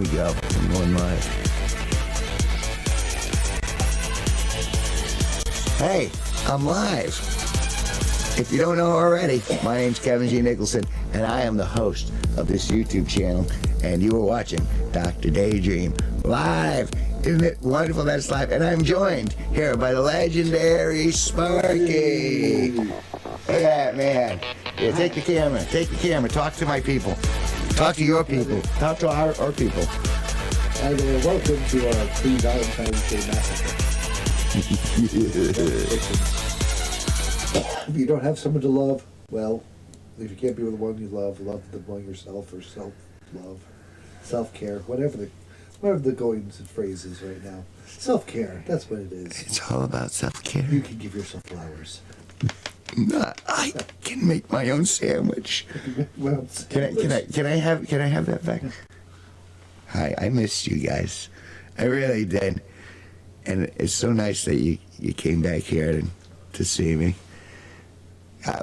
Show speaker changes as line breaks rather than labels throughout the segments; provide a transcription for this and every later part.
We go. I'm going live. Hey, I'm live. If you don't know already, my name's Kevin G Nicholson, and I am the host of this YouTube channel, and you are watching Dr. Daydream live. Isn't it wonderful that it's live? And I'm joined here by the Legendary Sparky. Look at that, man. Yeah, take the camera, talk to my people. Talk to your people. Talk to our people.
And welcome to our pre-Valentine's Day massacre. If you don't have someone to love, well, if you can't be with the one you love the one yourself, or self-love, self-care, whatever the going phrase is right now. Self-care, that's what it is.
It's all about self-care.
You can give yourself flowers.
I can make my own sandwich.
Well,
Can I have that back? Hi, I missed you guys. I really did. And it's so nice that you came back here to see me.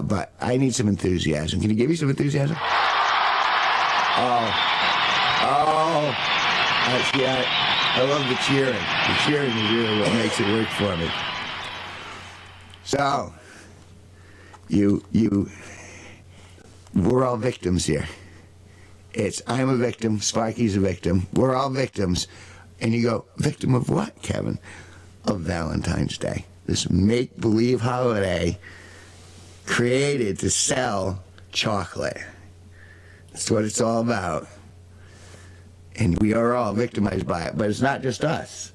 But I need some enthusiasm. Can you give me some enthusiasm? I love the cheering. The cheering is really what makes it work for me. So, we're all victims here. I'm a victim, Sparky's a victim, we're all victims. And you go, victim of what, Kevin? Of Valentine's Day. This make-believe holiday created to sell chocolate. That's what it's all about. And we are all victimized by it. But it's not just us.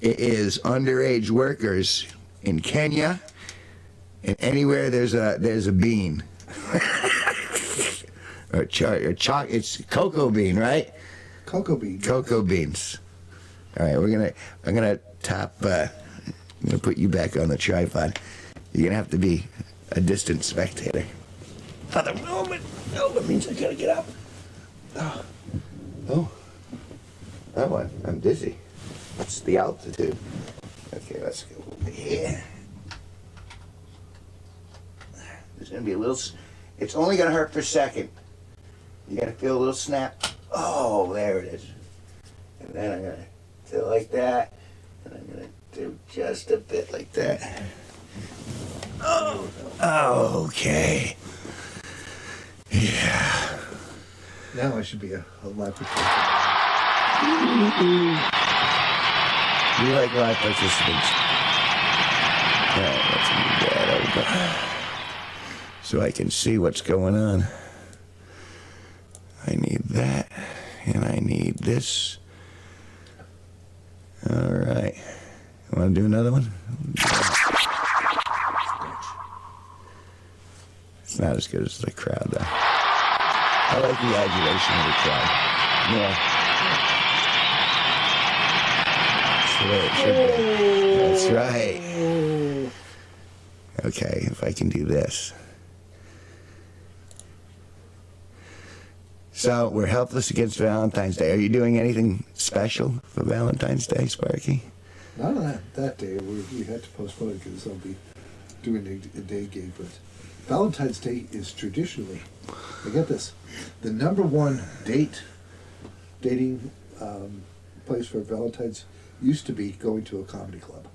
It is underage workers in Kenya and anywhere there's a bean. It's cocoa bean, right?
cocoa beans.
Cocoa beans. All right, I'm gonna put you back on the tripod. You're gonna have to be a distant spectator. For the moment. No, that means I gotta get up. Oh, that one. I'm dizzy. What's the altitude? Okay, let's go over here. There's gonna be a little. It's only gonna hurt for a second. You gotta feel a little snap. Oh, there it is. And then I'm gonna do it like that, and I'm gonna do just a bit like that. Oh, okay. Yeah.
Now I should be a live participant.
You like live participants? All right, let's move that over so I can see what's going on. I need that, and I need this. All right. Want to do another one? It's not as good as the crowd, though. I like the adulation of the crowd. Yeah. That's the way it should be. That's right. Okay, if I can do this. So, we're helpless against Valentine's Day. Are you doing anything special for Valentine's Day, Sparky?
Not on that day. We had to postpone it because I'll be doing a day gig. But Valentine's Day is traditionally, I get this, the number one dating place for Valentine's used to be going to a comedy club.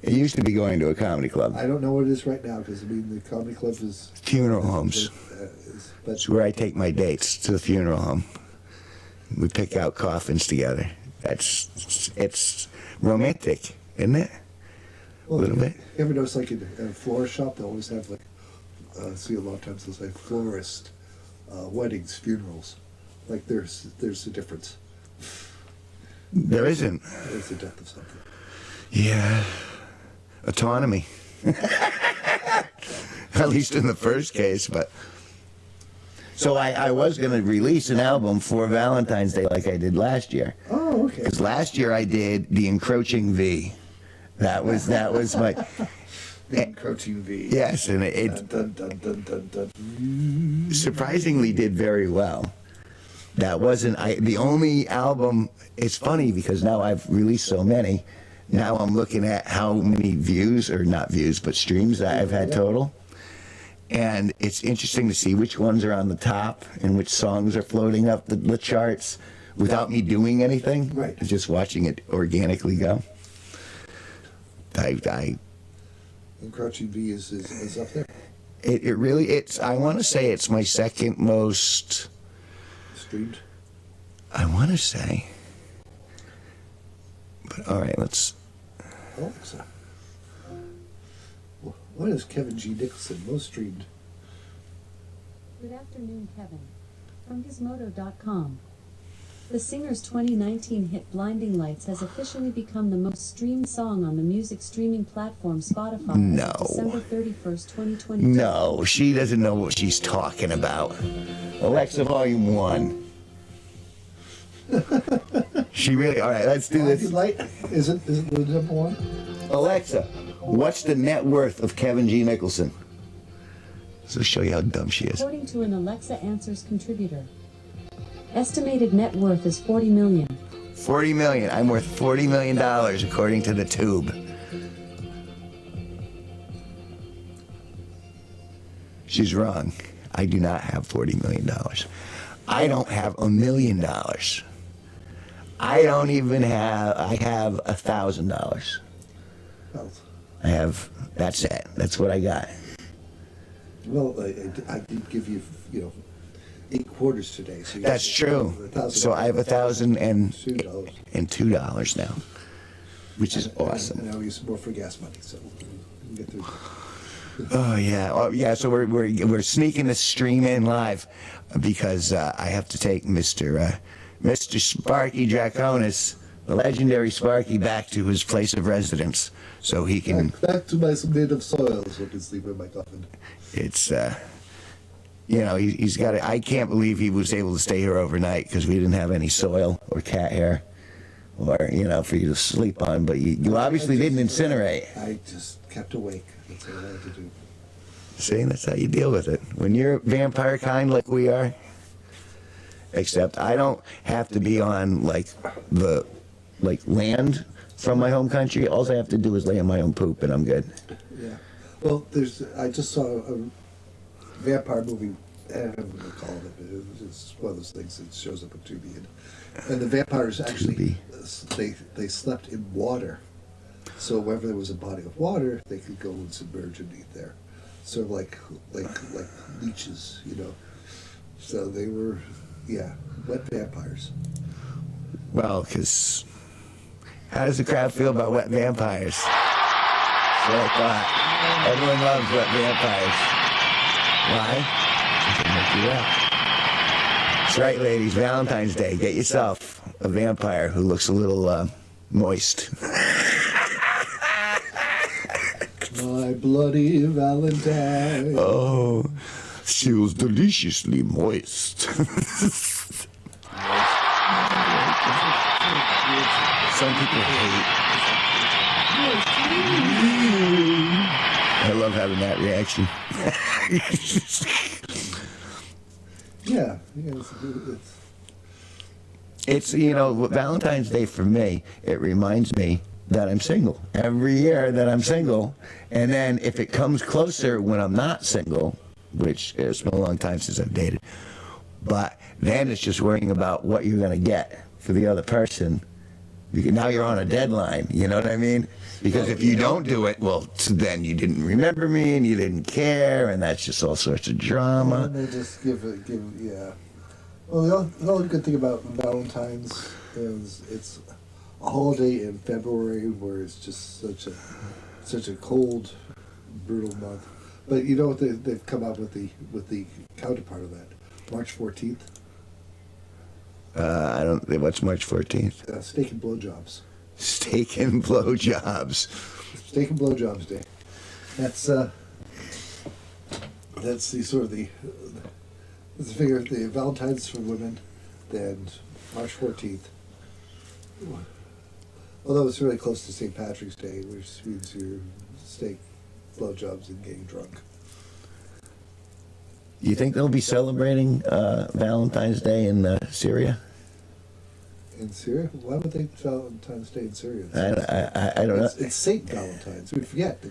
It used to be going to a comedy club.
I don't know what it is right now because the comedy club is
funeral homes. That's where I take my dates, to the funeral home. We pick out coffins together. It's romantic, isn't it?
Well,
a little bit.
You ever notice, like in a florist shop, they always have see a lot of times they'll say florist, weddings, funerals. Like there's a difference.
There isn't.
There's the death of something.
Yeah. Autonomy. At least in the first case, but. So I was going to release an album for Valentine's Day like I did last year.
Oh, okay.
Because last year I did The Encroaching V. That was my...
The Encroaching V.
Yes, and it
dun, dun, dun, dun, dun.
surprisingly did very well. That wasn't the only album. It's funny because now I've released so many. Now I'm looking at how many views, or not views, but streams that I've had total. And it's interesting to see which ones are on the top and which songs are floating up the charts, without me doing anything.
Right.
Just watching it organically go. I
And Crouching V is up there.
it really, I want to say it's my second most,
Streamed.
I want to say. But all right, let's.
Alexa. What is Kevin G Nicholson most streamed?
Good afternoon, Kevin. From Gizmodo.com. The singer's 2019 hit Blinding Lights has officially become the most streamed song on the music streaming platform Spotify
No.
as of December 31st, 2022.
No, she doesn't know what she's talking about. Alexa, volume 1. She really. All right, let's do
Blinding
this.
Light? Is it the number one?
Alexa, what's the net worth of Kevin G Nicholson? So show you how dumb she is.
According to an Alexa Answers contributor, estimated net worth is $40 million.
40 million. I'm worth $40 million according to the tube. She's wrong. I do not have $40 million. I don't have $1 million. I don't even have, I have $1,000.
Well,
I have, that's it. That's what I got.
well, I did give you, 8 quarters today. So you
That's true. So I have
$2.
$1,002 now, which is awesome.
And I'll use some more for gas money, so we can get through.
Oh yeah. So we're sneaking this stream in live because I have to take Mr. Sparky Draconis, the legendary Sparky, back to his place of residence so he can.
Back to my native soil, so I can sleep in my coffin.
It's he's got. I can't believe he was able to stay here overnight because we didn't have any soil or cat hair, or for you to sleep on. But you obviously didn't incinerate.
I just kept awake. That's all I had to do.
See, that's how you deal with it. When you're vampire kind like we are, except I don't have to be on land from my home country. All I have to do is lay in my own poop and I'm good.
Yeah. Well, I just saw a vampire movie. I don't know what to call it, but it's one of those things that shows up on Tubi. And the vampires actually, they slept in water. So wherever there was a body of water, they could go and submerge and eat there. Sort of like leeches, So they were, wet vampires.
Well, because how does the crowd feel about wet vampires? So I thought everyone loves wet vampires. Why? Because they make you wet. That's right, ladies. Valentine's Day. Get yourself a vampire who looks a little moist.
My bloody Valentine.
Oh, she was deliciously moist. Some people hate. I love having that reaction.
Yeah,
It's Valentine's Day for me, it reminds me that I'm single. Every year that I'm single, and then if it comes closer when I'm not single, which it's been a long time since I've dated, but then it's just worrying about what you're going to get for the other person. Now you're on a deadline, you know what I mean? Because if you don't do it, well, then you didn't remember me and you didn't care, and that's just all sorts of drama.
And they just yeah. Well, the only good thing about Valentine's is it's a holiday in February where it's just such a cold, brutal month. But you know what they've come up with the counterpart of that, March 14th.
I don't. What's March 14th?
Steak and blowjobs.
Steak and blowjobs.
Steak and blowjobs day. That's the sort of the figure. The Valentine's for women, then March 14th. Although it's really close to St. Patrick's Day, which means your steak, blowjobs, and getting drunk.
You think they'll be celebrating Valentine's Day in Syria?
In Syria? Why would they Valentine's Day in Syria?
I don't know.
It's Saint Valentine's. We forget that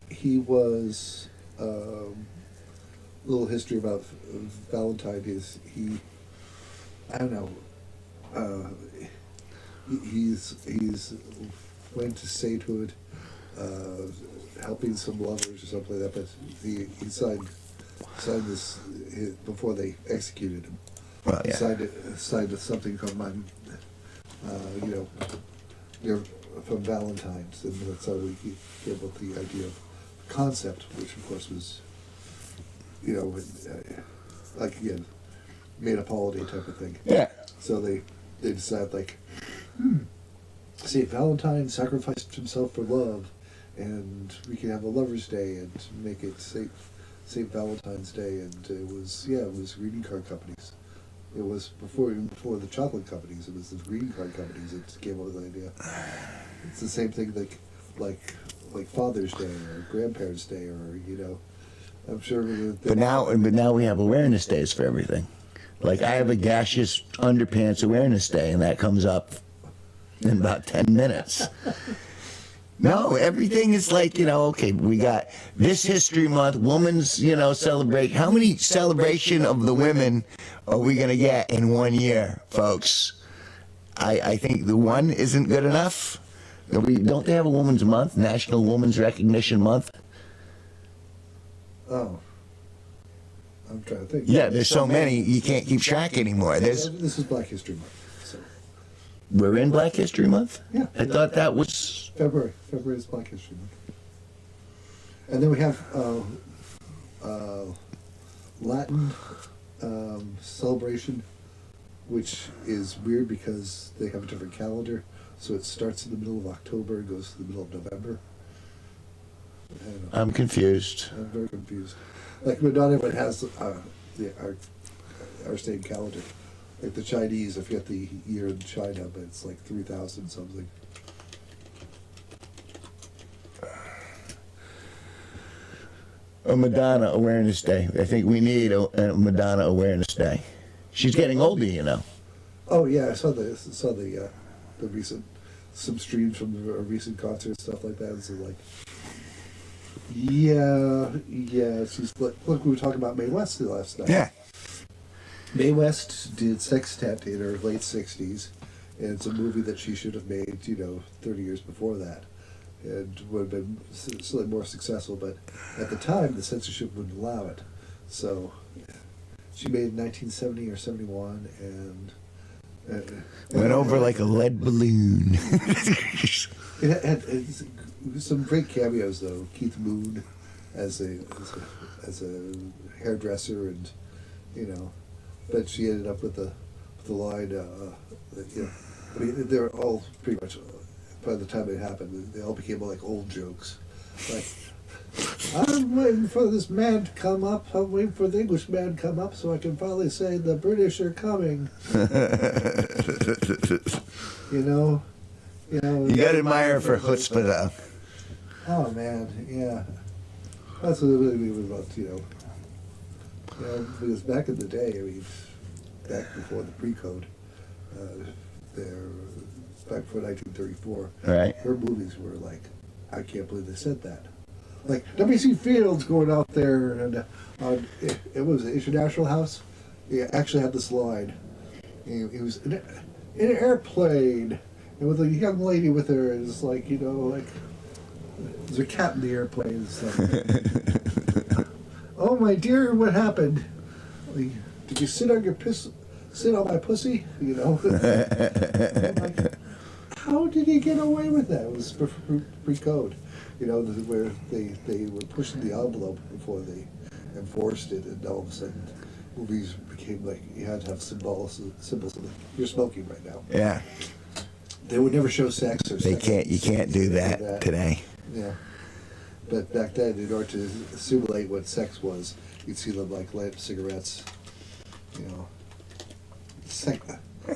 he was a little history about Valentine is he I don't know. He's went to sainthood, helping some lovers or something like that. But he signed this before they executed him.
Well, yeah.
Signed something from from Valentine's, and that's how we came up with the idea of concept, which of course was, like again, made up holiday type of thing.
Yeah.
So they decided like, Saint Valentine sacrificed himself for love, and we can have a Lover's Day and make it Saint Valentine's Day, and it was greeting card companies. It was even before the chocolate companies. It was the greeting card companies that came up with the idea. It's the same thing like Father's Day or Grandparents' Day, or I'm sure.
But now we have awareness days for everything. Like I have a gaseous underpants awareness day, and that comes up in about 10 minutes. No, everything is like, okay, we got this History Month, Women's, celebrate. How many celebration of the women are we going to get in 1 year, folks? I think the one isn't good enough. Don't they have a Women's Month, National Women's Recognition Month?
Oh. I'm trying to think.
Yeah, there's so many, you can't keep track anymore.
This is Black History Month. So.
We're in Black History Month?
Yeah.
I thought that was...
February. February is Black History Month. And then we have Latin celebration, which is weird because they have a different calendar. So it starts in the middle of October and goes to the middle of November. I don't know.
I'm confused.
I'm very confused. Like, but not everyone has our same calendar. Like the Chinese, I forget the year in China, but it's like 3,000 something.
A Madonna Awareness Day. I think we need a Madonna Awareness Day. She's getting older,
Oh yeah, I saw the recent some streams from a recent concert and stuff like that. And so like, yeah. She's look, we were talking about Mae West last night.
Yeah.
Mae West did Sextet in her late 60s, and it's a movie that she should have made, 30 years before that. And would have been slightly more successful, but at the time the censorship wouldn't allow it. So she made it in 1970 or 71, and
went over like a lead balloon.
it had some great cameos though. Keith Moon as a hairdresser, and but she ended up with the line. I mean, they're all pretty much. By the time it happened, they all became like old jokes. Like, I'm waiting for this man to come up. I'm waiting for the English man to come up so I can finally say the British are coming. You
got to admire her for chutzpah, though.
Oh man, yeah. That's what it really was about, because back in the day, I mean, back before the pre-code, back before 1934,
Right.
her movies were like, I can't believe they said that. Like W.C. Fields going out there, and it was an International House. He actually had this line. He was in an airplane, and with a young lady with her, and it's like, there's a cat in the airplane. It's like, oh my dear, what happened? Like, did you sit on my pussy? Like, how did he get away with that? It was pre-code, where they were pushing the envelope before they enforced it, and all of a sudden, movies became like you had to have symbols of you're smoking right now.
Yeah.
They would never show sex or.
You can't do that today.
Yeah, but back then, in order to simulate what sex was, you'd see them like light cigarettes,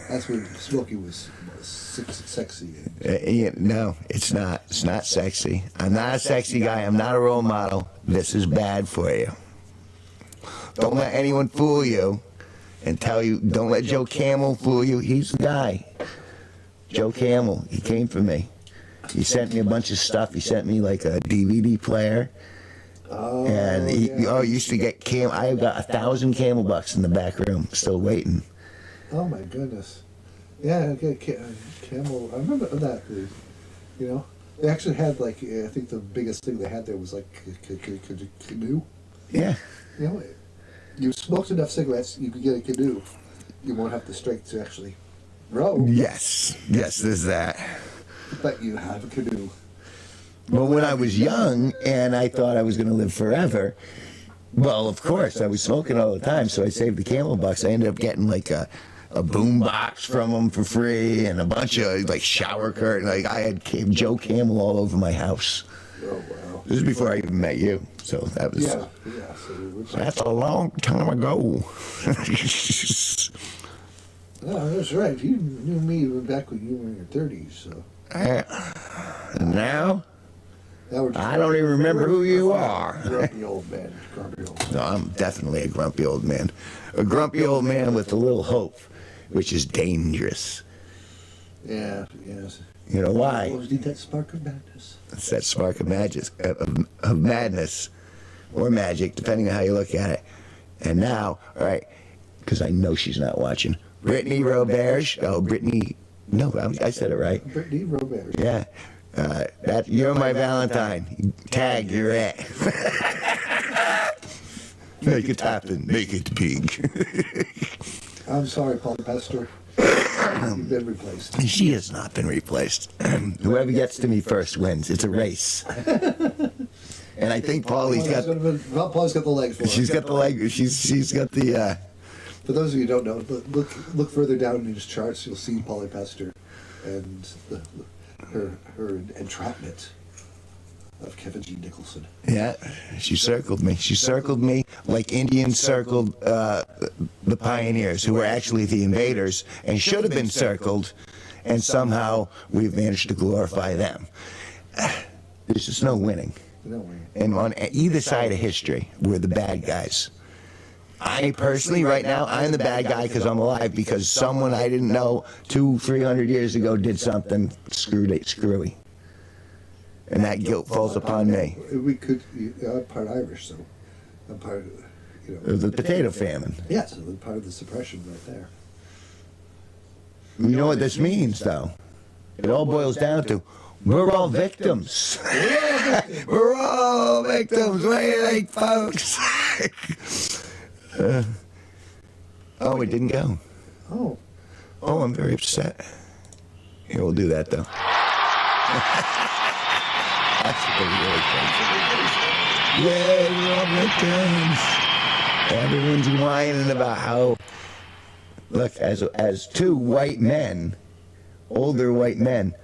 That's when smoking was sexy.
No, it's not. It's not sexy. I'm not a sexy guy. I'm not a role model. This is bad for you. Don't let anyone fool you and tell you. Don't let Joe Camel fool you. He's the guy. Joe Camel. He came for me. He sent me a bunch of stuff. He sent me like a DVD player.
Oh,
and he used to get I've got 1,000 Camel bucks in the back room, still waiting.
Oh my goodness. Yeah, okay, camel. I remember that. You know, they actually had like I think the biggest thing they had there was like canoe.
Yeah.
You know, you smoked enough cigarettes, you could get a canoe. You won't have the strength to actually row.
Yes, there's that.
But you have a canoe.
But when I was young and I thought I was going to live forever, well, of course, I was smoking all the time, so I saved the Camel bucks. I ended up getting like a boom box from them for free and a bunch of like shower curtain. Like I had Joe Camel all over my house.
Oh wow!
This is before I even met you, so that was
Yeah. So
that's a long time ago.
no, that's right. You knew me back when you were in your 30s. So
Now
now we're just
I don't even remember who you are.
grumpy old man. Grumpy old man.
No, I'm definitely a grumpy old man. A grumpy old man with a little hope, which is dangerous.
Yeah. Yes.
You know why?
Always need that spark of madness.
It's that spark of magic, of madness, or magic, depending on how you look at it. And now, all right, because I know she's not watching. Brittany Roberge. Oh, Brittany. No, I said it right.
Brittany Robert.
Yeah. That you're my Valentine. Tag, you're it. Make it happen. Make it big.
I'm sorry, Paul Pastor. You've been replaced.
She has not been replaced. Whoever gets to me first wins. It's a race. And I think Paulie's got.
Well, Paul's got the legs for it.
She's got the leg. She's got the.
For those of you who don't know, look further down in his charts. You'll see Polly Pastor and her entrapment of Kevin G Nicholson.
Yeah, she circled me. She circled me like Indians circled the pioneers, who were actually the invaders and should have been circled, and somehow we've managed to glorify them. There's just no winning.
No way.
And on either side of history, we're the bad guys. I personally, right now, I'm the bad guy because I'm alive, because someone I didn't know 200-300 years ago did something screwy. And that guilt falls upon me.
We could. I'm part Irish, so I'm part of,
The potato famine.
Yeah, so part of the suppression right there.
You know what this means, though? It all boils down to we're all victims. We're all victims. What do you think, folks? Oh, it didn't go.
Oh.
Oh, I'm very upset. Here, we'll do that, though. That's really crazy. Yeah, we're all victims. Everyone's whining about how, look, as two white men, older white men,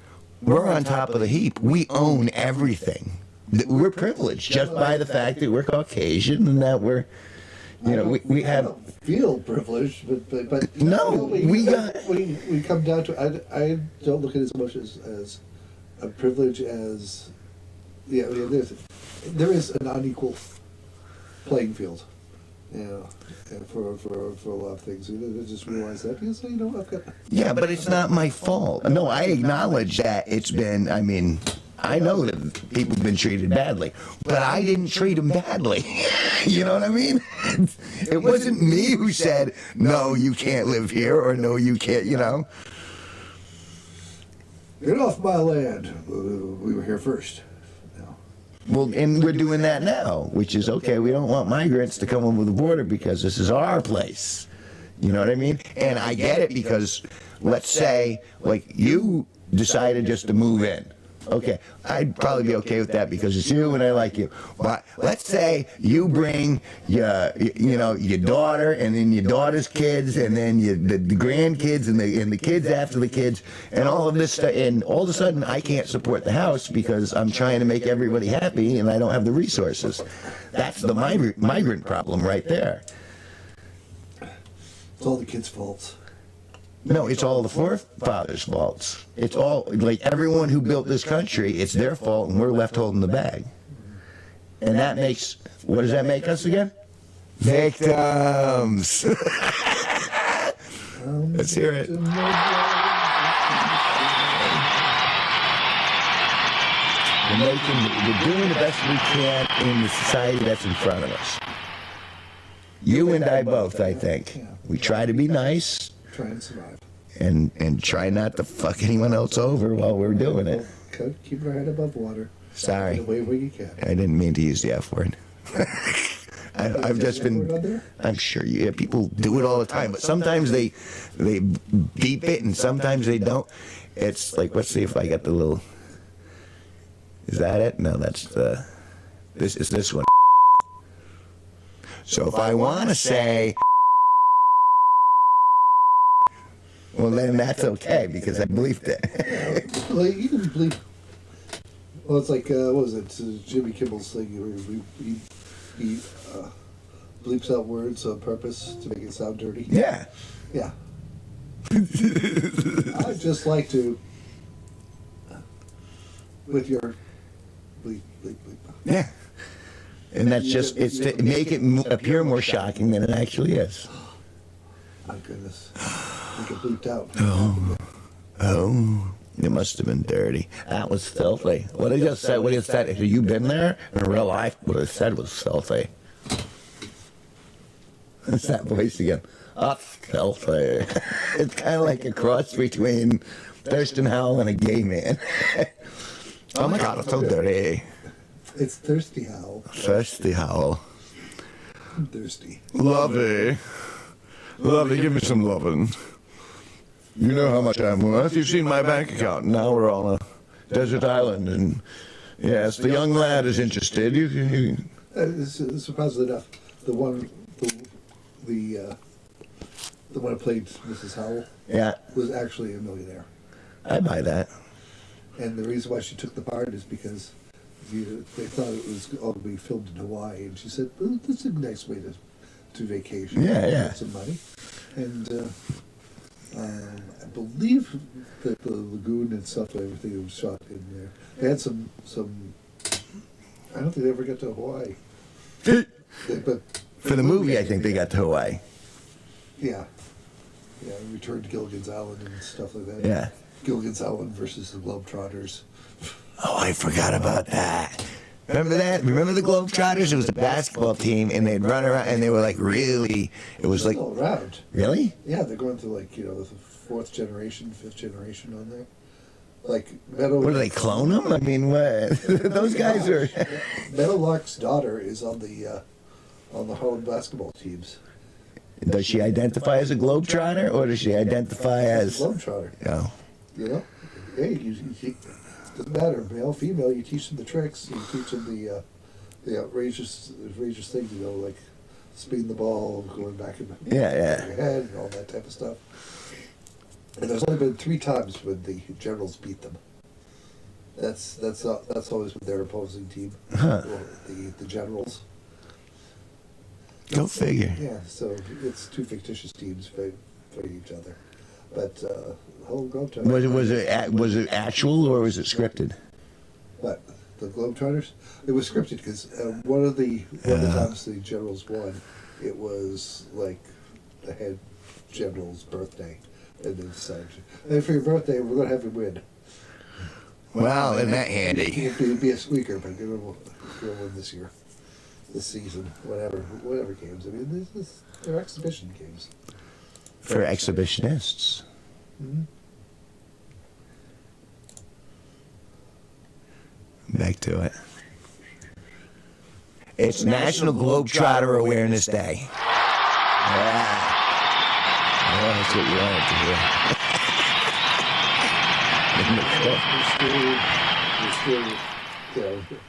we're on top of the heap. We own everything. We're privileged just by the fact that we're Caucasian and that we're, we have.
I don't feel privileged, but
No, we got.
When we come down to, I don't look at it as much as a privilege as, yeah. I mean, there is an unequal playing field, for a lot of things. I just realize that because I've got.
Yeah, but it's not my fault. No, I acknowledge that it's been. I mean, I know that people have been treated badly, but I didn't treat them badly. You know what I mean? It wasn't me who said, no, you can't live here, or no, you can't,
Get off my land. We were here first. No.
Well, and we're doing that now, which is okay. We don't want migrants to come over the border because this is our place. You know what I mean? And I get it because, let's say, like, you decided just to move in. Okay, I'd probably be okay with that because it's you and I like you. But let's say you bring your daughter and then your daughter's kids and then the grandkids and the kids after the kids and all of this stuff, and all of a sudden I can't support the house because I'm trying to make everybody happy and I don't have the resources. That's the migrant problem right there.
It's all the kids' faults.
No, it's all the forefathers' faults. It's all, like, everyone who built this country, it's their fault, and we're left holding the bag. And that makes, what does that make us again? Victims! Let's hear it. We're doing the best we can in the society that's in front of us. You and I both, I think. We try to be nice.
Try and survive.
And try not to fuck anyone else over while we're doing it.
Keep our head above water.
Sorry.
Get away where you can.
I didn't mean to use the F word. I've just been. I'm sure people do it all the time, but sometimes they beep it and sometimes they don't. It's like, let's see if I got the little. Is that it? No, that's the. This is this one. So if I want to say, well, then that's okay because I bleeped it.
Yeah, like you can bleep. Well, it's like what was it? Jimmy Kimmel's thing where he bleeps out words on purpose to make it sound dirty.
Yeah.
Yeah. I'd just like to, with your bleep, bleep, bleep.
Yeah. And that's just, it's to make it appear more shocking than it actually is.
My goodness. We get bleeped out.
Oh, it must have been dirty. That was filthy. What I just said, have you been there in real life? What I said was filthy. It's that voice again. Oh, filthy. It's kind of like a cross between Thurston Howell and a gay man. Oh my God, it's so dirty.
It's Thirsty Howl.
Thirsty Howell.
I'm thirsty.
Lovey. Lovey, give me some lovin'. You know how much I'm worth. You've seen my bank account. Now we're on a desert island, and yes, the young lad is interested.
Surprisingly enough, the one who played Mrs. Howell
Yeah,
was actually a millionaire.
I buy that.
And the reason why she took the part is because they thought it was all going to be filmed in Hawaii, and she said, well, "That's a nice way to vacation,
Yeah.
get some money." And I believe that the lagoon and stuff, everything was shot in there. They had some. I don't think they ever got to Hawaii. But
For the movie, I think they got to Hawaii.
yeah, returned to Gilligan's Island and stuff like that.
Yeah.
Gilligan's Island versus the Globetrotters.
Oh, I forgot about that. Remember that? Remember the Globetrotters? It was a basketball team, and they'd run around, and they were like really. It was like
Still around.
really.
Yeah, they're going through like the fourth generation, fifth generation on there. Like Meadow.
What do they clone them? I mean, what? Those guys are.
Meadowlark's daughter is on the Harlem basketball teams.
Does she identify as a Globetrotter, or does she identify as?
Globetrotter.
Oh.
You know, hey, doesn't matter, male, female. You teach them the tricks. You teach them the outrageous things. Like spinning the ball, going back in
Yeah.
your head, and all that type of stuff. And there's only been 3 times when the Generals beat them. That's always with their opposing team,
Huh.
or the Generals.
Go figure.
Yeah, so it's 2 fictitious teams fighting each other. But whole Globetrotters.
Was it actual or was it scripted?
But the Globetrotters, it was scripted because one of the times the Generals won, it was like the head general's birthday, and they decided, "Hey, for your birthday, we're going to have you win."
Well, isn't that handy?
It'd be a squeaker, but you're going to win this year, this season, whatever games. I mean, they're exhibition games.
For exhibitionists.
Mm-hmm.
Back to it. It's National Globetrotter Awareness Day. Yeah. Well, that's what you wanted to hear.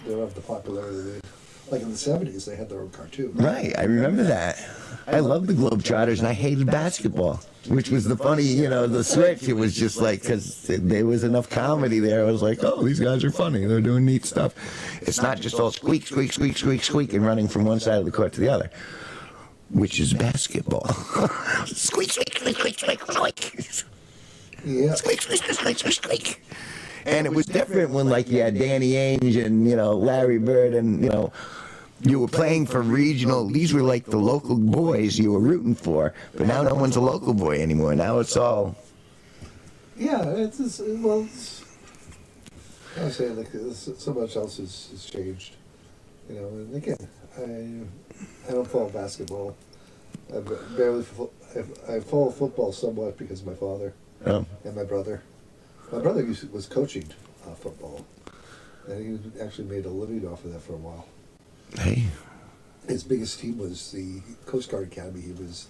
They're of the popularity. Like in the 70s, they had their own cartoon.
Right, I remember that. I loved the Globetrotters, and I hated basketball, which was the funny, the switch. It was just like, because there was enough comedy there, I was like, oh, these guys are funny. They're doing neat stuff. It's not just all squeak, squeak, squeak, squeak, squeak, and running from one side of the court to the other, which is basketball. Squeak, squeak, squeak, squeak, squeak, squeak.
Yeah.
Squeak, squeak, squeak, squeak, squeak, squeak. And it was different when, like, you had Danny Ainge and, Larry Bird and, you were playing for regional. These were like the local boys you were rooting for. But now no one's a local boy anymore. Now it's all.
Yeah, I was saying, like, so much else has changed. And again, I don't follow basketball. I I follow football somewhat because of my father
Oh,
and my brother. My brother was coaching football, and he actually made a living off of that for a while.
hey,
His biggest team was the Coast Guard Academy. He was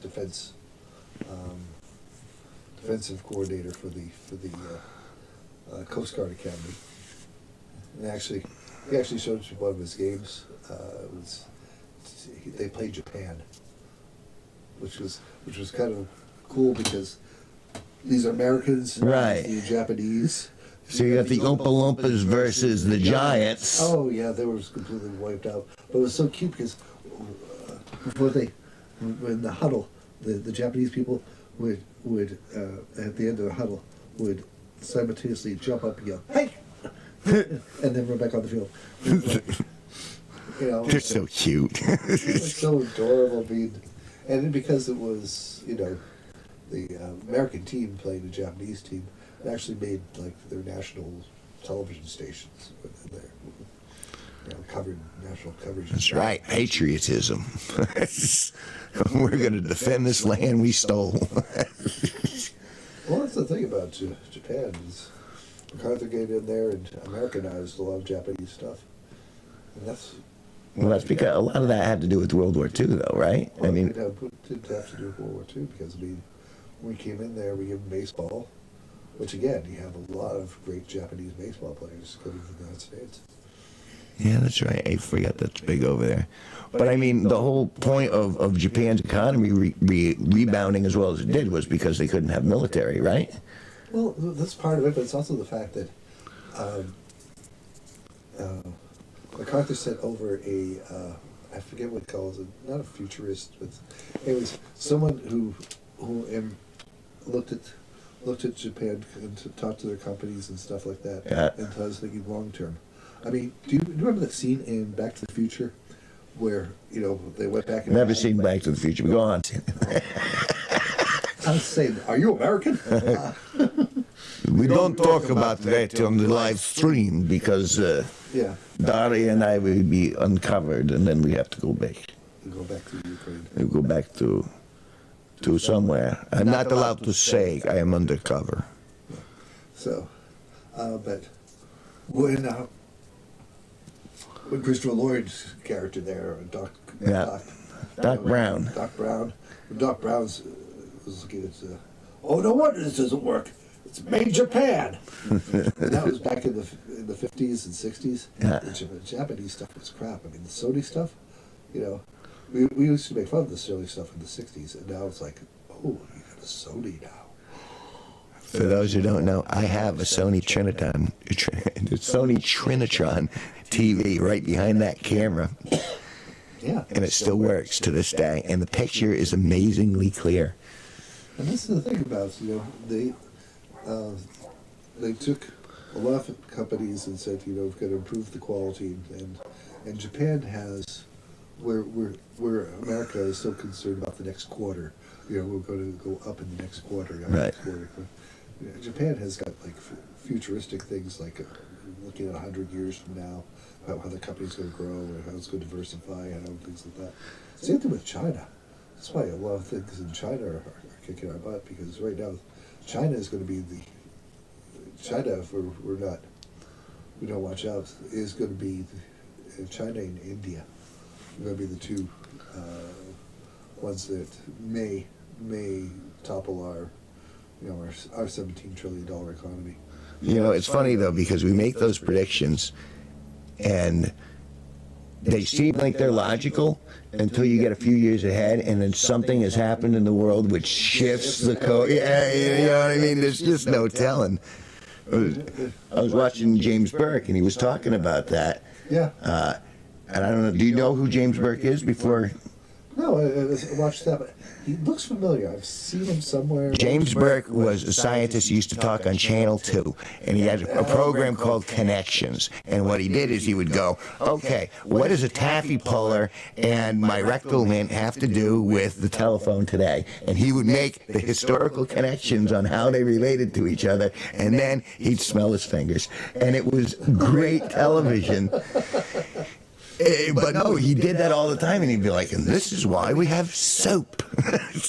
defensive coordinator for the Coast Guard Academy. And he actually showed us one of his games. They played Japan, which was kind of cool because these are Americans,
Right.
The Japanese.
so you got the Oompa Loompas versus the Giants.
Oh yeah, they were completely wiped out. But it was so cute because when the huddle, the Japanese people would at the end of the huddle would simultaneously jump up and yell, "Hey!" and then run back on the field. You know,
They're so cute.
it was so adorable. And because it was the American team playing the Japanese team, it actually made like their national television stations. They're covered national coverage.
That's right, patriotism. We're going to defend this land we stole.
Well, that's the thing about Japan is MacArthur get in there and Americanized a lot of Japanese stuff, and that's.
Well, that's because a lot of that had to do with World War II, though, right?
Well,
I mean,
it didn't have to do with World War II because when we came in there, we gave them baseball, which again, you have a lot of great Japanese baseball players coming to the United States.
yeah, that's right. I forgot that's big over there. But I mean, the whole point of Japan's economy rebounding as well as it did was because they couldn't have military, right?
Well, that's part of it, but it's also the fact that MacArthur sent over I forget what he calls it, not a futurist, but it was someone who looked at Japan and talked to their companies and stuff like that,
Yeah.
and I was thinking long term. I mean, do you remember that scene in Back to the Future where they went back and
Never seen Back to the Future, but go on.
I was saying, are you American?
We don't talk about that on the live stream because
Yeah.
Daria and I will be uncovered, and then we have to go back.
You go back to Ukraine.
We go back to somewhere. I'm not allowed to say I am undercover.
So, but when Christopher Lloyd's character there, Doc
Brown.
when Doc Brown's was looking at, oh, no wonder this doesn't work. It's made Japan. And that was back in the 50s and 60s.
Yeah.
The Japanese stuff was crap. I mean, the Sony stuff, we used to make fun of the Sony stuff in the 60s, and now it's like, oh, you got a Sony now.
For those who don't know, I have a Sony Trinitron, Sony Trinitron TV right behind that camera,
Yeah.
and it still works to this day. And the picture is amazingly clear.
And this is the thing about they took a lot of companies and said, we've got to improve the quality, and Japan has, where America is so concerned about the next quarter, we're going to go up in the next quarter.
Right.
Next quarter. Japan has got like futuristic things like looking at 100 years from now, about how the company's going to grow and how it's going to diversify and things like that. Same thing with China. That's why a lot of things in China are kicking our butt, because right now China is going to be China, if we don't watch out, is going to be China and India. Are going to be the two ones that may topple our $17 trillion economy.
It's funny though, because we make those predictions and they seem like they're logical until you get a few years ahead, and then something has happened in the world which shifts the code. Yeah, you know what I mean? There's just no telling. I was watching James Burke, and he was talking about that.
Yeah.
And I don't know, do you know who James Burke is before?
No, I watched that, but he looks familiar. I've seen him somewhere.
James Burke was a scientist who used to talk on Channel 2, and he had a program called Connections. And what he did is he would go, okay, what does a taffy puller and my rectal mint have to do with the telephone today? And he would make the historical connections on how they related to each other, and then he'd smell his fingers. And it was great television. But no, he did that all the time, and he'd be like, and this is why we have soap.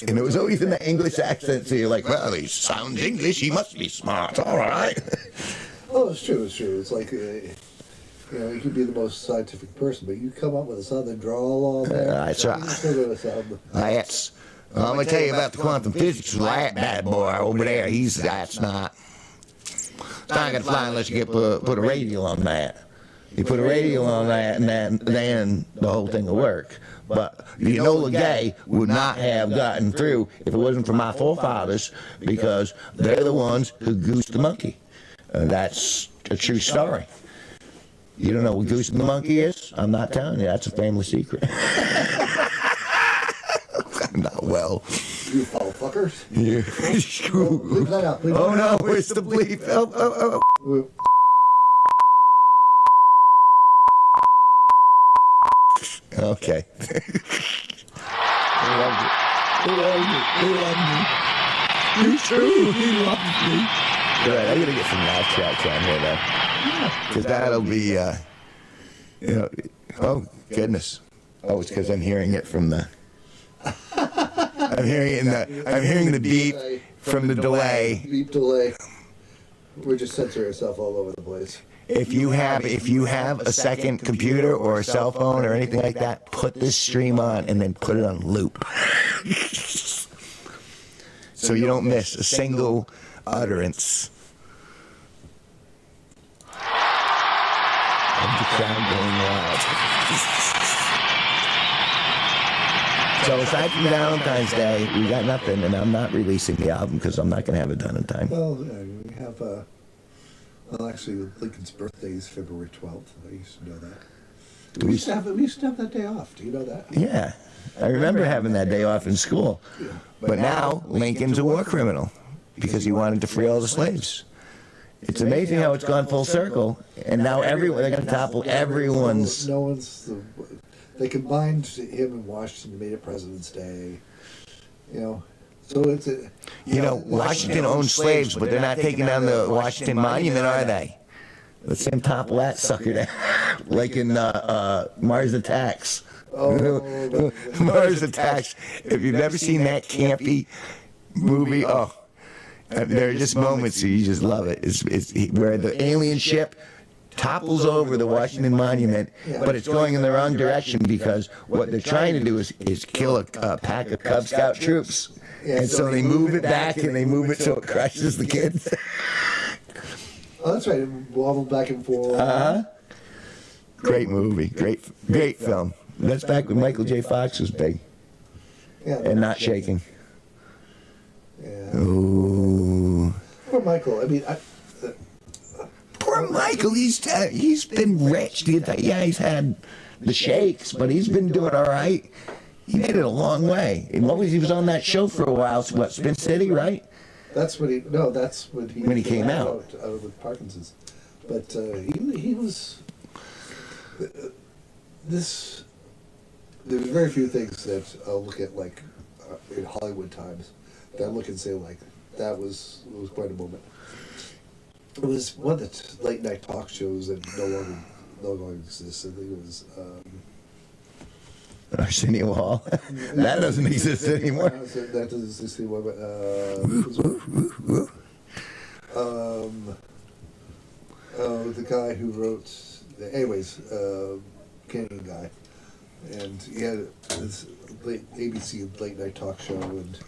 And it was always in the English accent, so you're like, well, he sounds English, he must be smart, all right.
Oh, it's true, it's true. It's like, you know, you could be the most scientific person, but you come up with a southern drawl all there.
That's right.
You're still going to sound...
That's, I'm going to tell you about the quantum physics of that bad boy over there. That's not going to fly unless you put a radial on that. You put a radial on that, and then the whole thing will work. But the Enola Gay would not have gotten through if it wasn't for my forefathers, because they're the ones who goosed the monkey. That's a true story. You don't know what Goose and the Monkey is? I'm not telling you. That's a family secret. Not well.
You follow fuckers?
Yeah.
Bleep that out. Bleep
Oh
that out.
no, it's the bleep. Oh. Okay. He loved it. He loved me. You too. He loved me. Good. I'm gonna get some laugh tracks on here though, because that'll be, you know. Oh goodness. Oh, it's because I'm hearing it from the. I'm hearing the beep from the delay.
Beep delay. We're just censoring ourselves all over the place.
If you have a second computer or a cell phone or anything like that, put this stream on and then put it on loop. So you don't miss a single utterance of the crowd going wild. So aside from Valentine's Day, we got nothing, and I'm not releasing the album because I'm not going to have it done in time.
Well, we have, well, actually, Lincoln's birthday is February 12th. I used to know that. We used to have that day off. Do you know that?
Yeah. I remember having that day off in school.
Yeah.
But now, Lincoln's a war criminal because he wanted to free all the slaves. It's amazing how it's gone full circle, and now they're going to topple everyone's...
No one's... They combined him and Washington to make it President's Day. You know, so it's a...
You know, Washington owns slaves, but they're not taking down the Washington Monument, are they? Let's see him topple that sucker down. Like in Mars Attacks.
Oh,
Mars Attacks. If you've never seen that campy movie, oh, there are just moments where you just love it. It's where the alien ship topples over the Washington Monument, but it's going in the wrong direction because what they're trying to do is kill a pack of Cub Scout troops. And so they move it back and they move it so it crushes the kids.
Oh, that's right. It wobbled back and forth.
Great movie. Great film. That's back when Michael J. Fox was big
Yeah,
and not shaking.
Yeah.
Ooh.
Poor Michael. I mean,
Poor Michael. He's been rich. Yeah, he's had the shakes, but he's been doing all right. He made it a long way. And he was on that show for a while. So what, Spin City, right?
that's when he
came out
with Parkinson's. But he was this. There's very few things that I'll look at like in Hollywood times that I look and say like it was quite a moment. It was one of the late night talk shows that no longer exists. I think it was.
Arsenio Hall. That doesn't exist anymore.
That doesn't exist anymore. But the guy who wrote, anyways, Canadian guy, and he had this ABC late night talk show, and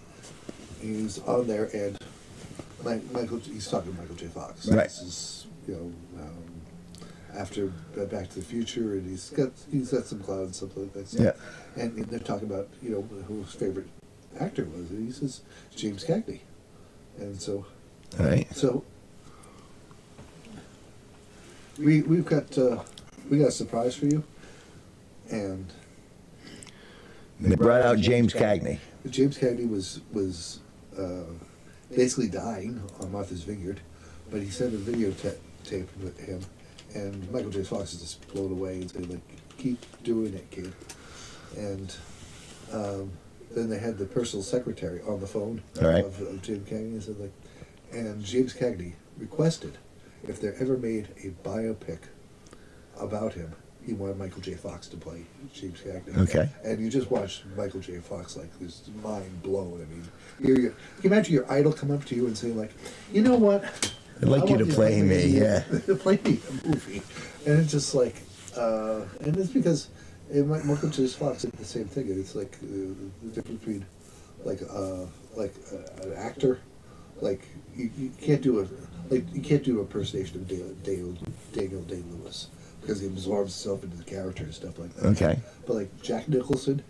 he was on there, and he's talking to Michael J. Fox.
Right.
This is, after Back to the Future, and he's got some cloud and stuff like that.
Yeah.
And they're talking about who his favorite actor was, and he says James Cagney, and so
All right.
so we've got a surprise for you, and
They brought out James Cagney.
James Cagney was basically dying on Martha's Vineyard, but he sent a videotape with him. And Michael J. Fox is just blown away and said, like, keep doing it, kid. And then they had the personal secretary on the phone of James Cagney and said, like, and James Cagney requested if they ever made a biopic about him, he wanted Michael J. Fox to play James Cagney.
Okay.
And you just watch Michael J. Fox, like, this mind blown. I mean, you can imagine your idol come up to you and say, like, you know what?
I'd like you to play me, yeah.
Play me a movie. And it's just like, and it's because Michael J. Fox did the same thing. It's like the difference between, like an actor, like, you can't do you can't do an impersonation of Daniel Day-Lewis because he absorbs himself into the character and stuff like that.
Okay.
But like Jack Nicholson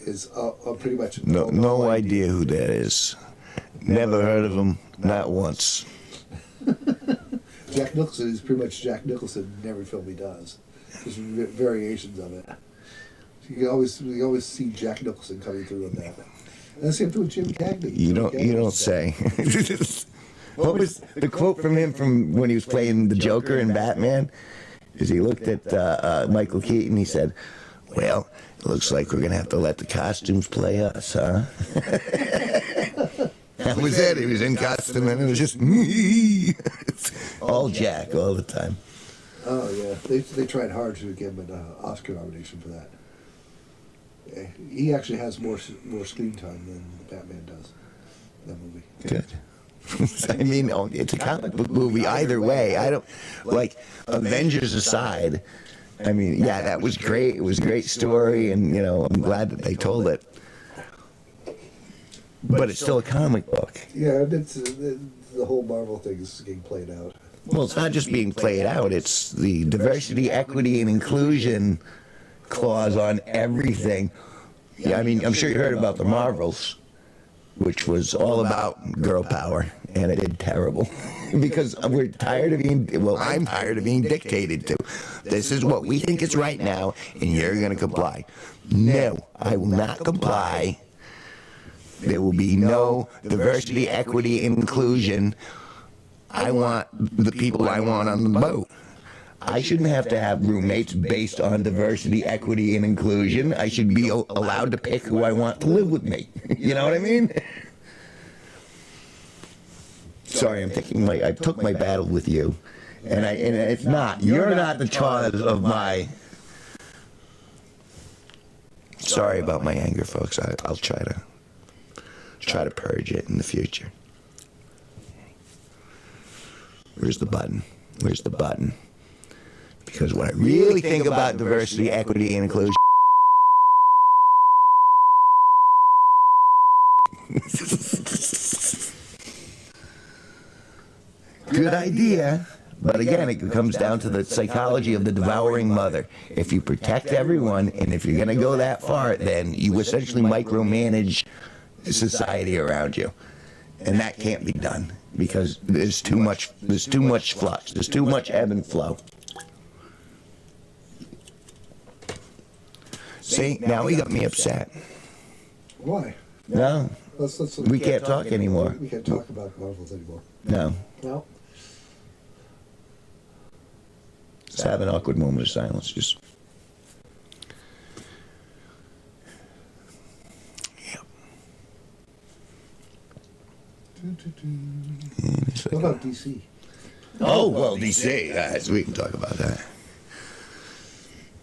is pretty much
No idea who that is. Never heard of him, not once.
Jack Nicholson is pretty much Jack Nicholson in every film he does. There's variations of it. You always see Jack Nicholson coming through on that. And the same thing with Jim Cagney.
You don't say. What was the quote from him from when he was playing the Joker in Batman? Is he looked at Michael Keaton, he said, "Well, it looks like we're gonna have to let the costumes play us, huh?" That was it. He was in costume, and it was just all Jack all the time.
Oh yeah, they tried hard to give him an Oscar nomination for that. Yeah, he actually has more screen time than Batman does in that movie.
Good. I mean, it's a comic book movie either way. I don't like Avengers aside. I mean, yeah, that was great. It was a great story, and I'm glad that they told it. But it's still a comic book.
Yeah, it's the whole Marvel thing is getting played out.
Well, it's not just being played out. It's the diversity, equity, and inclusion clause on everything. Yeah, I mean, I'm sure you heard about the Marvels, which was all about girl power, and it did terrible. Because we're tired of I'm tired of being dictated to. This is what we think is right now, and you're going to comply. No, I will not comply. There will be no diversity, equity, and inclusion. I want the people I want on the boat. I shouldn't have to have roommates based on diversity, equity, and inclusion. I should be allowed to pick who I want to live with me. You know what I mean? Sorry, I took my battle with you, and it's not. You're not the cause of my. Sorry about my anger, folks. I'll try to purge it in the future. Where's the button? Where's the button? Because when I really think about diversity, equity, and inclusion. Good idea. But again, it comes down to the psychology of the devouring mother. If you protect everyone, and if you're going to go that far, then you essentially micromanage society around you. And that can't be done because there's too much flux. There's too much ebb and flow. See, now he got me upset.
Why?
No, we can't talk anymore.
We can't talk about Marvels anymore.
No.
No.
Let's have an awkward moment of silence. Just. Yep.
What about DC?
Oh, well, DC. We can talk about that.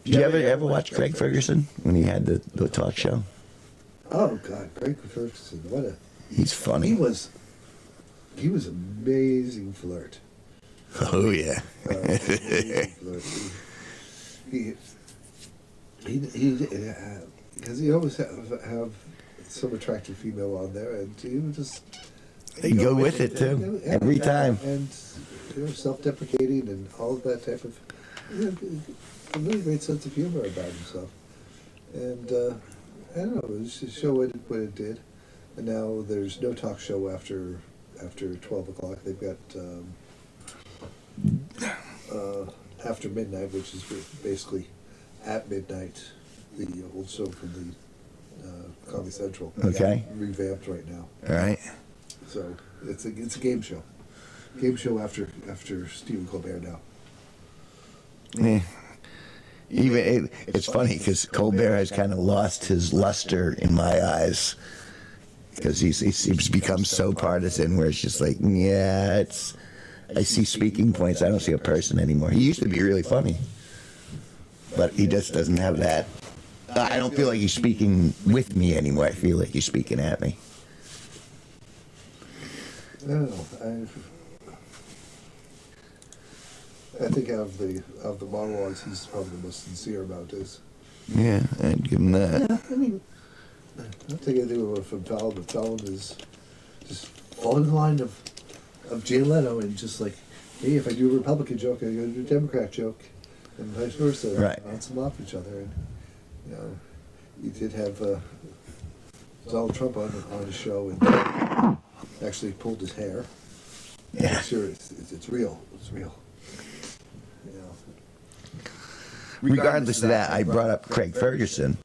Did you ever watch Craig Ferguson when he had the talk show?
Oh God, Craig Ferguson!
He's funny.
He was amazing flirt.
Oh yeah.
He because he always have some attractive female on there, and he would just
they go with it too every time.
And self-deprecating and all of that type of a really great sense of humor about himself. And I don't know, it was just show what it did. And now there's no talk show after 12 o'clock. They've got After Midnight, which is basically At Midnight, the old show from the Comedy Central.
Okay.
Revamped right now.
All right.
So it's a game show. Game show after Stephen Colbert now.
Yeah. It's funny because Colbert has kind of lost his luster in my eyes because he's become so partisan where it's just like, yeah, I see speaking points. I don't see a person anymore. He used to be really funny, but he just doesn't have that. I don't feel like he's speaking with me anymore. I feel like he's speaking at me.
I don't know. I think of the monologues, he's probably the most sincere about this.
Yeah, I'd give him that.
Yeah, I mean, I don't think I do it from Fallon, but Fallon is just following the line of Jay Leno and just like, hey, if I do a Republican joke, I gotta do a Democrat joke, and vice versa.
Right.
Bounce them off each other, and you know, you did have Donald Trump on his show and actually pulled his hair.
Yeah.
Make sure it's real. It's real. You know.
Regardless of that, I brought up Craig Ferguson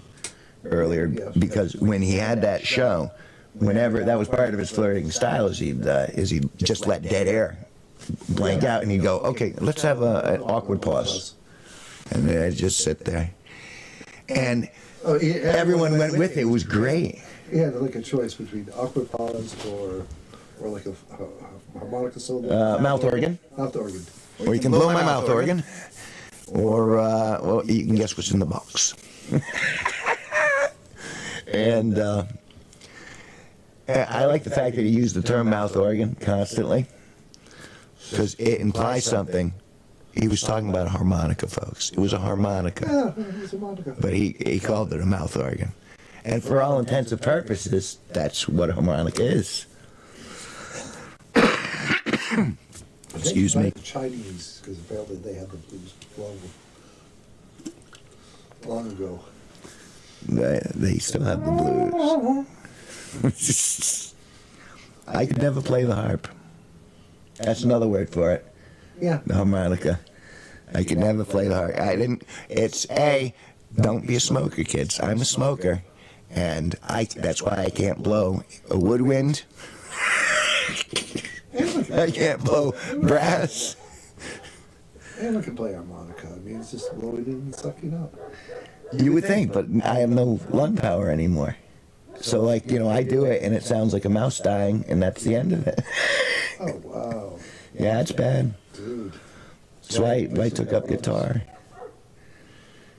earlier because when he had that show, whenever that was part of his flirting style, is he'd just let dead air blank out, and he'd go, "Okay, let's have an awkward pause," and then I'd just sit there, and everyone went with it. It was great.
He had like a choice between awkward pause or like a harmonica solo.
Mouth organ,
Mouth organ.
or you can blow my mouth organ, or well, you can guess what's in the box. And I like the fact that he used the term mouth organ constantly, because it implies something. He was talking about a harmonica, folks. It was a harmonica.
Yeah, it was a harmonica.
But he called it a mouth organ. And for all intents and purposes, that's what a harmonica is. Excuse me.
The Chinese, because apparently they had the blues long ago.
They still have the blues. I could never play the harp. That's another word for it.
Yeah.
The harmonica. I could never play the harp. I didn't. It's don't be a smoker, kids. I'm a smoker, and that's why I can't blow a woodwind. I can't blow brass.
Anyone can play harmonica. I mean, it's just blowing it and sucking up.
You would think, but I have no lung power anymore. So, like, I do it, and it sounds like a mouse dying, and that's the end of it.
Oh, wow.
Yeah, it's bad.
Dude.
So I took up guitar.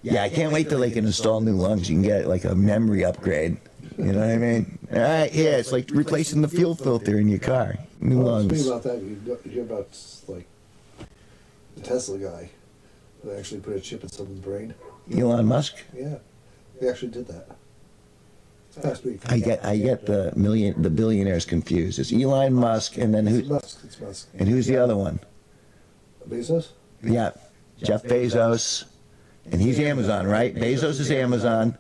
Yeah, I can't wait till they can install new lungs. You can get, like, a memory upgrade. You know what I mean? All right, yeah, it's like replacing the fuel filter in your car. New
Well,
lungs.
speaking about that, you hear about, like, the Tesla guy that actually put a chip in someone's brain?
Elon Musk.
Yeah. They actually did that. This past week.
I get the billionaires confused. It's Elon Musk, and then
It's
who?
Musk. It's Musk.
And who's the other one?
Bezos?
Yeah, Jeff Bezos, and he's Amazon, right? Bezos is Amazon.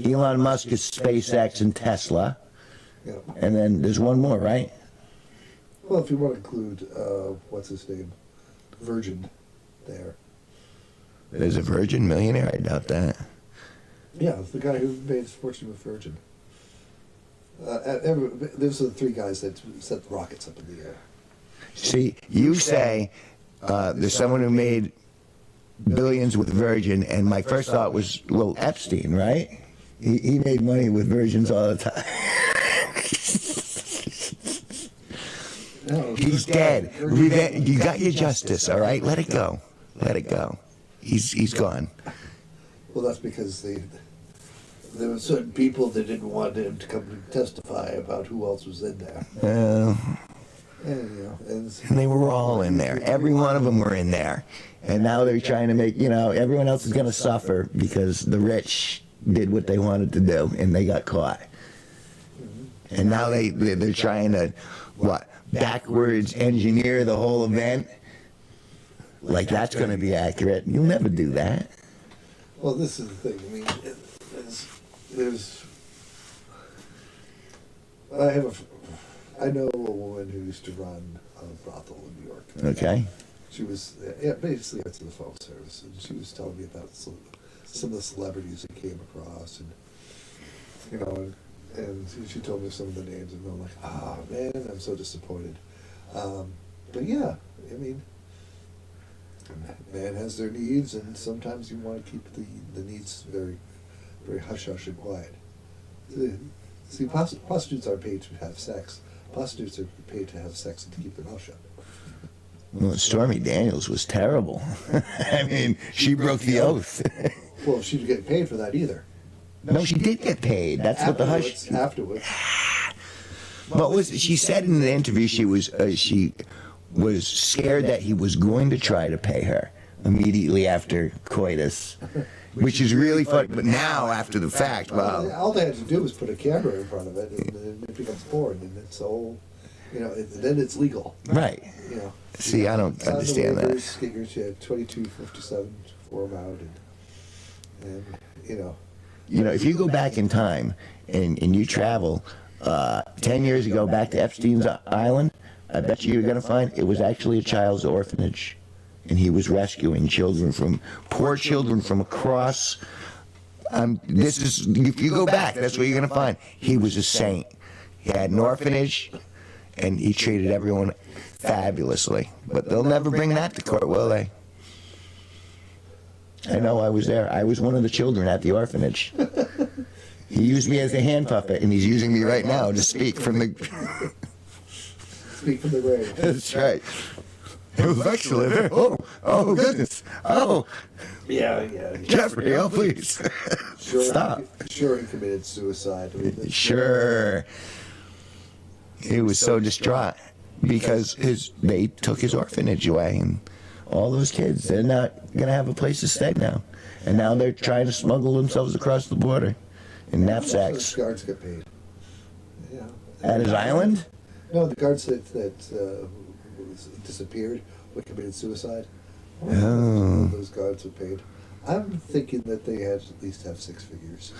Elon Musk is SpaceX and Tesla,
Yeah.
and then there's one more, right?
Well, if you want to include, what's his name? Virgin there.
There's a Virgin millionaire. I doubt that.
Yeah, the guy who made his fortune with Virgin. Those are the three guys that set the rockets up in the air.
See, you say there's someone who made billions with Virgin, and my first thought was, well, Epstein, right? He made money with Virgins all the time.
No,
He's dead. You got your justice, all right? Let it go. Let it go. He's gone.
Well, that's because there were certain people that didn't want him to come and testify about who else was in there. And
And they were all in there. Every one of them were in there. And now they're trying to make, everyone else is going to suffer because the rich did what they wanted to do and they got caught. And now they're trying to, backwards engineer the whole event? Like that's going to be accurate. You'll never do that.
well, this is the thing. I mean, I know a woman who used to run a brothel in New York.
Okay.
She was, basically it's the phone service, and she was telling me about some of the celebrities that came across, and and she told me some of the names, and I'm like, man, I'm so disappointed. But yeah, I mean, man has their needs, and sometimes you want to keep the needs very, very hush hush and quiet. See, prostitutes aren't paid to have sex. Prostitutes are paid to have sex and to keep their mouth shut.
Well, Stormy Daniels was terrible. I mean, she broke the oath.
Well, she didn't get paid for that either.
No, she did get paid. That's what the hush.
Afterwards.
What was she said in the interview? She was scared that he was going to try to pay her immediately after coitus, which is really funny. But now, after the fact, wow.
All they had to do was put a camera in front of it, and it becomes porn, and it's all, then it's legal.
Right.
You know.
See, I don't understand that.
Get your 2257 form out, and
if you go back in time and you travel 10 years ago back to Epstein's Island, I bet you're going to find it was actually a child's orphanage. And he was rescuing poor children from across. If you go back, that's what you're going to find. He was a saint. He had an orphanage, and he treated everyone fabulously. But they'll never bring that to court, will they? I know, I was there. I was one of the children at the orphanage. He used me as a hand puppet, and he's using me right now to speak from the...
Speak from the grave.
That's right. It was excellent. Oh, goodness. Oh.
Yeah.
Jeffrey, please. Stop.
Sure, he committed suicide.
Sure. He was so distraught because they took his orphanage away, and all those kids, they're not going to have a place to stay now. And now they're trying to smuggle themselves across the border in knapsacks.
The guards get paid. Yeah.
At his island?
No, the guards that disappeared or committed suicide.
Oh.
Those guards were paid. I'm thinking that they had at least have six figures.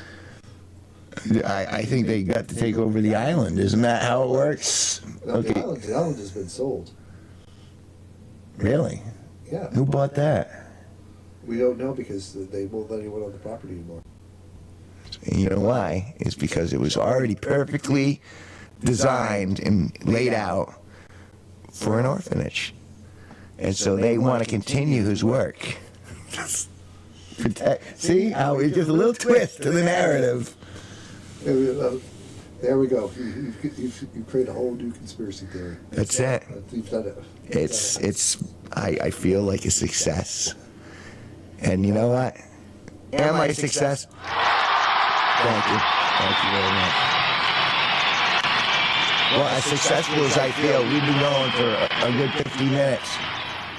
I think they got to take over the island. Isn't that how it works?
No,
Okay.
The island has been sold.
Really?
Yeah.
Who bought that?
We don't know because they won't let anyone on the property anymore.
And you know why? It's because it was already perfectly designed and laid out for an orphanage. And so they want to continue his work. See how it's just a little twist to the narrative.
There we go. You create a whole new conspiracy theory.
That's it.
You've done it.
I feel like a success. And you know what? Am I a success? Thank you. Thank you very much. Well, as successful as I feel, we've been going for a good 50 minutes.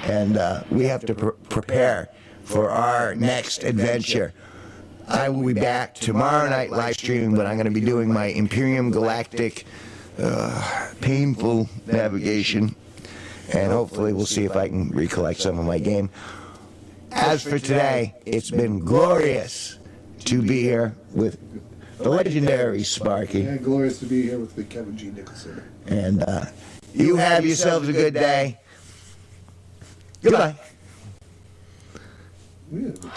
And we have to prepare for our next adventure. I will be back tomorrow night live streaming, but I'm going to be doing my Imperium Galactic painful navigation. And hopefully we'll see if I can recollect some of my game. As for today, it's been glorious to be here with the legendary Sparky.
And glorious to be here with the Kevin G Nicholson.
And you have yourselves a good day. Goodbye.
We have a